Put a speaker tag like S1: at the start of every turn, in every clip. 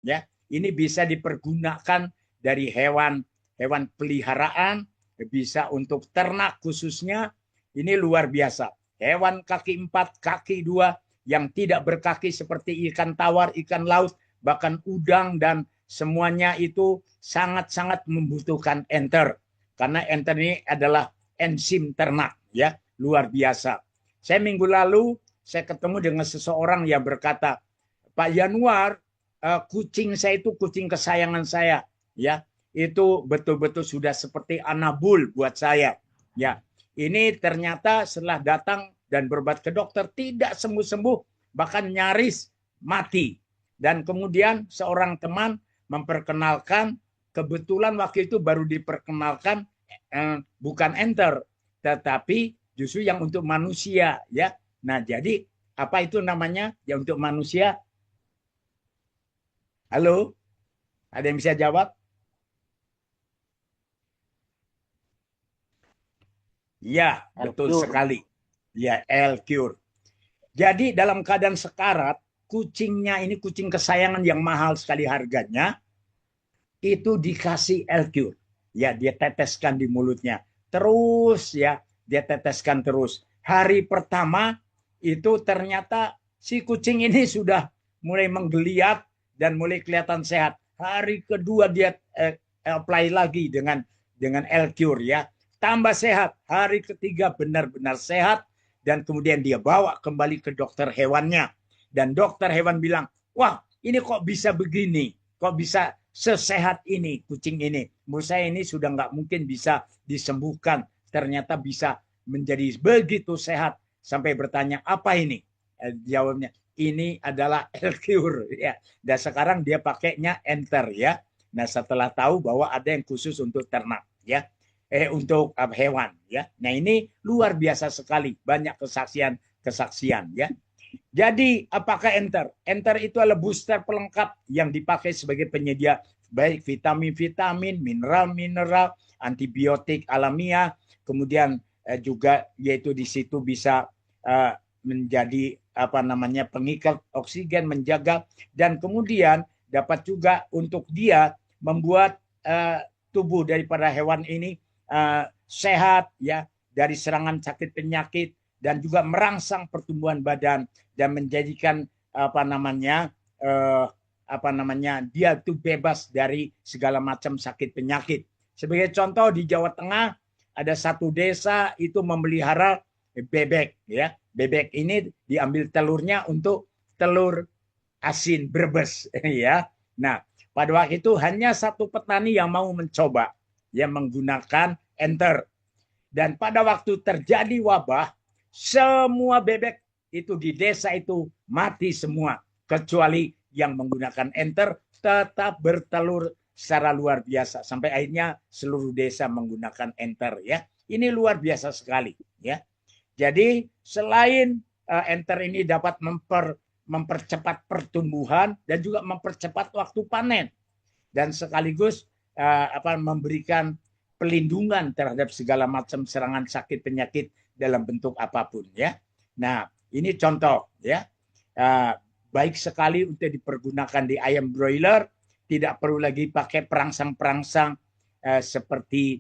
S1: ya. Ini bisa dipergunakan dari hewan peliharaan, bisa untuk ternak khususnya. Ini luar biasa. Hewan kaki 4, kaki 2 yang tidak berkaki seperti ikan tawar, ikan laut, bahkan udang dan semuanya itu sangat-sangat membutuhkan enter. Karena enter ini adalah enzim ternak, ya, luar biasa. Saya minggu lalu saya ketemu dengan seseorang yang berkata, Pak Januar, kucing saya itu kucing kesayangan saya, ya, itu betul-betul sudah seperti anabul buat saya, ya. Ini ternyata setelah datang dan berobat ke dokter tidak sembuh-sembuh, bahkan nyaris mati. Dan kemudian seorang teman memperkenalkan, kebetulan waktu itu baru diperkenalkan bukan enter, tetapi justru yang untuk manusia, ya. Nah, jadi apa itu namanya? Ya untuk manusia. Halo, ada yang bisa jawab? Ya, betul
S2: L-Cure.
S1: sekali. Ya, L-Cure. Jadi dalam keadaan sekarat, kucingnya ini kucing kesayangan yang mahal sekali harganya, itu dikasih L-Cure. Ya, dia teteskan di mulutnya. Terus ya, dia teteskan terus. Hari pertama itu ternyata si kucing ini sudah mulai menggeliat dan mulai kelihatan sehat. Hari kedua dia apply lagi dengan L-Cure, ya. Tambah sehat. Hari ketiga benar-benar sehat dan kemudian dia bawa kembali ke dokter hewannya. Dan dokter hewan bilang, "Wah, ini kok bisa begini? Kok bisa sesehat ini kucing ini? Menurut saya ini sudah nggak mungkin bisa disembuhkan. Ternyata bisa menjadi begitu sehat." Sampai bertanya, apa ini? Jawabnya, ini adalah L-Cure, ya. Dan sekarang dia pakainya Enter, ya. Nah, setelah tahu bahwa ada yang khusus untuk ternak, ya. Untuk hewan, ya. Nah, ini luar biasa sekali, banyak kesaksian, ya. Jadi apakah Enter? Enter itu adalah booster pelengkap yang dipakai sebagai penyedia baik vitamin-vitamin, mineral-mineral, antibiotik alamiah, kemudian juga yaitu di situ bisa menjadi apa namanya pengikat oksigen, menjaga, dan kemudian dapat juga untuk dia membuat tubuh daripada hewan ini sehat, ya, dari serangan sakit penyakit, dan juga merangsang pertumbuhan badan dan menjadikan apa namanya dia tuh bebas dari segala macam sakit penyakit. Sebagai contoh di Jawa Tengah ada satu desa itu memelihara bebek, ya. Bebek ini diambil telurnya untuk telur asin Brebes, ya. Nah, pada waktu itu hanya satu petani yang mau mencoba, yang menggunakan enter. Dan pada waktu terjadi wabah, semua bebek itu di desa itu mati semua, kecuali yang menggunakan enter tetap bertelur secara luar biasa sampai akhirnya seluruh desa menggunakan enter, ya. Ini luar biasa sekali, ya. Jadi selain enter ini dapat mempercepat pertumbuhan dan juga mempercepat waktu panen dan sekaligus memberikan pelindungan terhadap segala macam serangan sakit penyakit dalam bentuk apapun, ya. Nah, ini contoh, ya. Uh, Baik sekali untuk dipergunakan di ayam broiler, tidak perlu lagi pakai perangsang-perangsang seperti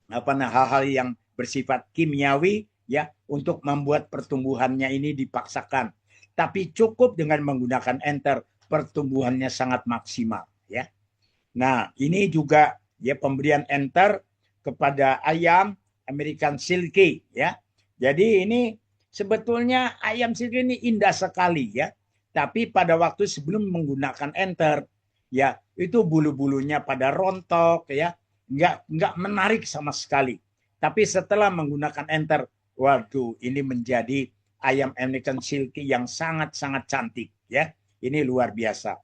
S1: hal-hal yang bersifat kimiawi, ya, untuk membuat pertumbuhannya ini dipaksakan. Tapi cukup dengan menggunakan enter, pertumbuhannya sangat maksimal, ya. Nah, ini juga ya pemberian enter kepada ayam American Silky, ya. Jadi ini sebetulnya ayam silky ini indah sekali, ya. Tapi pada waktu sebelum menggunakan enter, ya, itu bulu-bulunya pada rontok, ya. Nggak menarik sama sekali. Tapi setelah menggunakan enter, waduh, ini menjadi ayam American Silky yang sangat-sangat cantik, ya. Ini luar biasa.